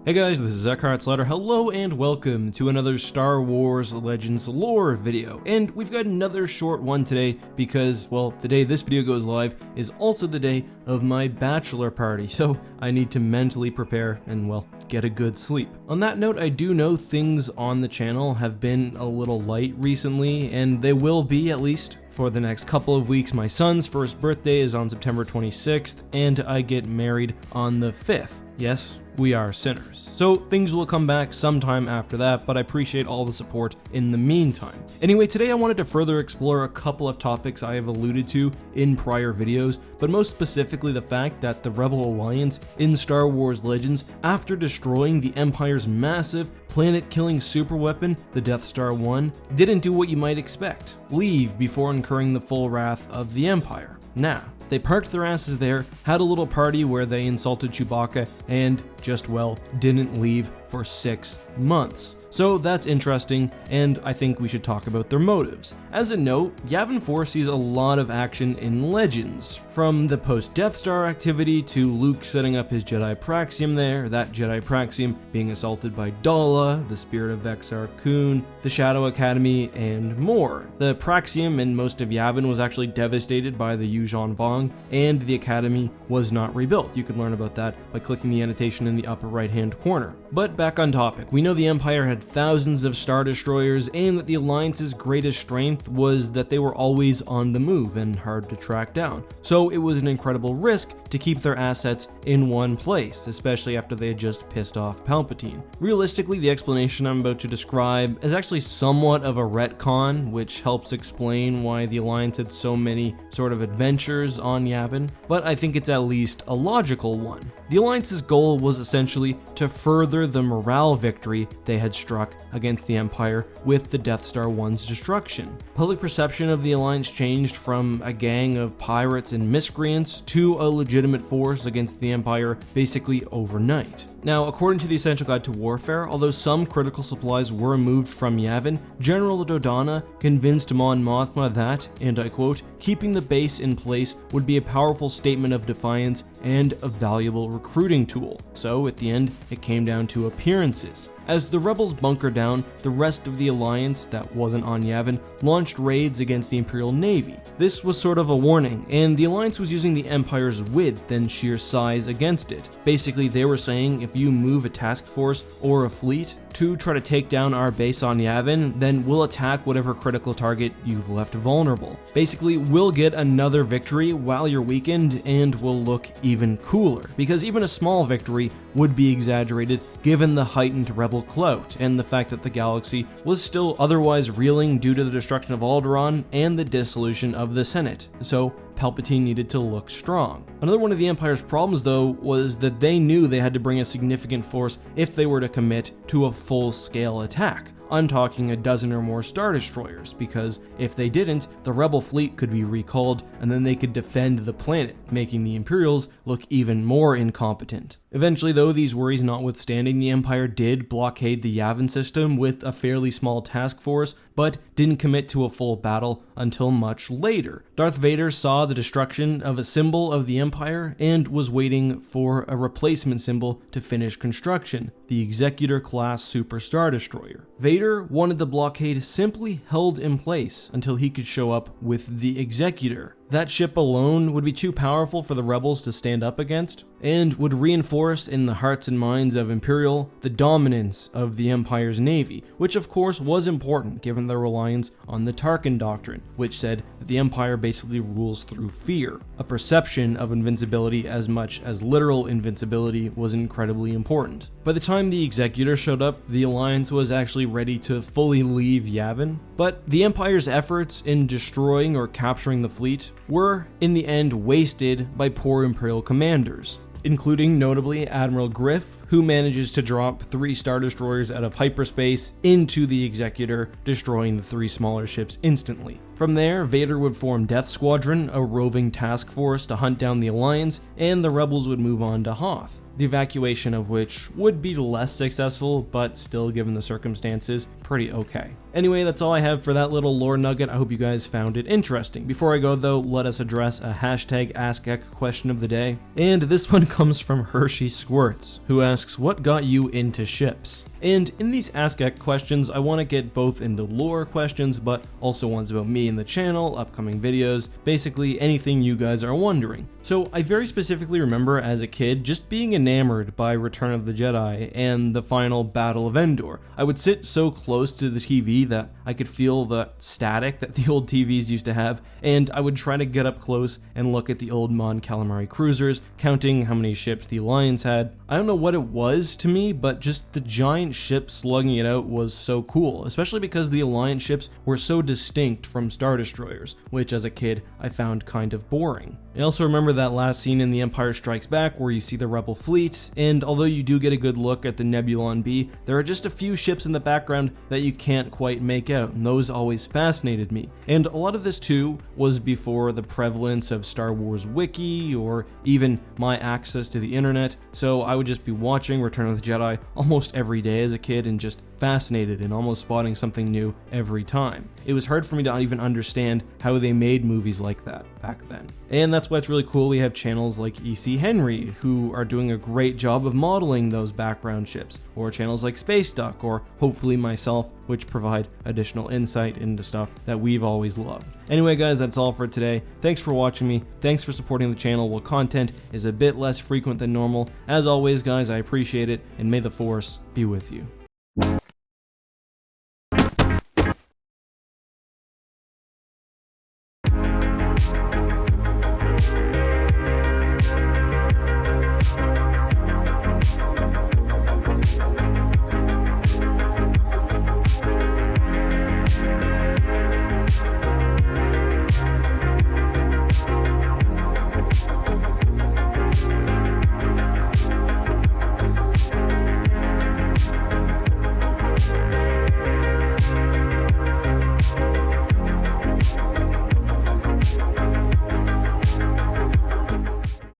Hey guys, this is EckhartsLadder. Hello and welcome to another Star Wars Legends lore video. And we've got another short one today because, well, the day this video goes live is also the day of my bachelor party, so I need to mentally prepare and, well, get a good sleep. On that note, I do know things on the channel have been a little light recently, and they will be at least for the next couple of weeks. My son's first birthday is on September 26th, and I get married on the 5th. Yes, we are sinners. So things will come back sometime after that, but I appreciate all the support in the meantime. Anyway, today I wanted to further explore a couple of topics I have alluded to in prior videos, but most specifically the fact that the Rebel Alliance in Star Wars Legends, after destroying the Empire's massive planet-killing superweapon, the Death Star 1, didn't do what you might expect: leave before incurring the full wrath of the Empire. Nah. They parked their asses there, had a little party where they insulted Chewbacca, and just, well, didn't leave for 6 months. So that's interesting, and I think we should talk about their motives. As a note, Yavin IV sees a lot of action in Legends, from the post-Death Star activity to Luke setting up his Jedi Praxium there, that Jedi Praxium being assaulted by Dala, the spirit of Exar Kun, the Shadow Academy, and more. The Praxium in most of Yavin was actually devastated by the Yuuzhan Vong, and the Academy was not rebuilt. You can learn about that by clicking the annotation in the upper right-hand corner. But back on topic, we know the Empire had thousands of Star Destroyers, and that the Alliance's greatest strength was that they were always on the move and hard to track down. So it was an incredible risk to keep their assets in one place, especially after they had just pissed off Palpatine. Realistically, the explanation I'm about to describe is actually somewhat of a retcon, which helps explain why the Alliance had so many sort of adventures on Yavin, but I think it's at least a logical one. The Alliance's goal was essentially to further the morale victory they had struck against the Empire with the Death Star 1's destruction. Public perception of the Alliance changed from a gang of pirates and miscreants to a legitimate force against the Empire basically overnight. Now, according to the Essential Guide to Warfare, although some critical supplies were removed from Yavin, General Dodonna convinced Mon Mothma that, and I quote, keeping the base in place would be a powerful statement of defiance and a valuable recruiting tool. So, at the end, it came down to appearances. As the rebels bunkered down, the rest of the Alliance that wasn't on Yavin launched raids against the Imperial Navy. This was sort of a warning, and the Alliance was using the Empire's width and sheer size against it. Basically, they were saying if you move a task force or a fleet to try to take down our base on Yavin, then we'll attack whatever critical target you've left vulnerable. Basically, we'll get another victory while you're weakened, and we'll look even cooler, because even a small victory would be exaggerated given the heightened rebel clout and the fact that the galaxy was still otherwise reeling due to the destruction of Alderaan and the dissolution of the Senate. So Palpatine needed to look strong. Another one of the Empire's problems, though, was that they knew they had to bring a significant force if they were to commit to a full-scale attack. I'm talking a dozen or more Star Destroyers, because if they didn't, the Rebel fleet could be recalled, and then they could defend the planet, making the Imperials look even more incompetent. Eventually, though, these worries notwithstanding, the Empire did blockade the Yavin system with a fairly small task force, but didn't commit to a full battle until much later. Darth Vader saw the destruction of a symbol of the Empire and was waiting for a replacement symbol to finish construction, the Executor-class Super Star Destroyer. Vader wanted the blockade simply held in place until he could show up with the Executor. That ship alone would be too powerful for the rebels to stand up against, and would reinforce in the hearts and minds of Imperial the dominance of the Empire's navy, which of course was important given their reliance on the Tarkin Doctrine, which said that the Empire basically rules through fear. A perception of invincibility as much as literal invincibility was incredibly important. By the time the Executor showed up, the Alliance was actually ready to fully leave Yavin, but the Empire's efforts in destroying or capturing the fleet were, in the end, wasted by poor Imperial commanders, including notably Admiral Griff, who manages to drop 3 Star Destroyers out of hyperspace into the Executor, destroying the 3 smaller ships instantly. From there, Vader would form Death Squadron, a roving task force to hunt down the Alliance, and the rebels would move on to Hoth. the evacuation of which would be less successful, but still, given the circumstances, pretty okay. Anyway, that's all I have for that little lore nugget. I hope you guys found it interesting. Before I go though, let us address a hashtag AskEck question of the day. And this one comes from Hershey Squirts, who asks, what got you into ships? And in these AskEck questions, I want to get both into lore questions, but also ones about me and the channel, upcoming videos, basically anything you guys are wondering. So I very specifically remember as a kid just being enamored by Return of the Jedi and the final Battle of Endor. I would sit so close to the TV that I could feel the static that the old TVs used to have, and I would try to get up close and look at the old Mon Calamari cruisers, counting how many ships the Alliance had. I don't know what it was to me, but just the giant ship slugging it out was so cool, especially because the Alliance ships were so distinct from Star Destroyers, which as a kid I found kind of boring. I also remember that last scene in The Empire Strikes Back where you see the Rebel fleet, and although you do get a good look at the Nebulon B, there are just a few ships in the background that you can't quite make out, and those always fascinated me. And a lot of this too was before the prevalence of Star Wars Wiki or even my access to the internet, so I would just be watching Return of the Jedi almost every day as a kid and just fascinated and almost spotting something new every time. It was hard for me to even understand how they made movies like that back then. And that's why it's really cool we have channels like EC Henry, who are doing a great job of modeling those background ships, or channels like Space Duck, or hopefully myself, which provide additional insight into stuff that we've always loved. Anyway guys, that's all for today. Thanks for watching me, thanks for supporting the channel while content is a bit less frequent than normal. As always guys, I appreciate it, and may the Force be with you.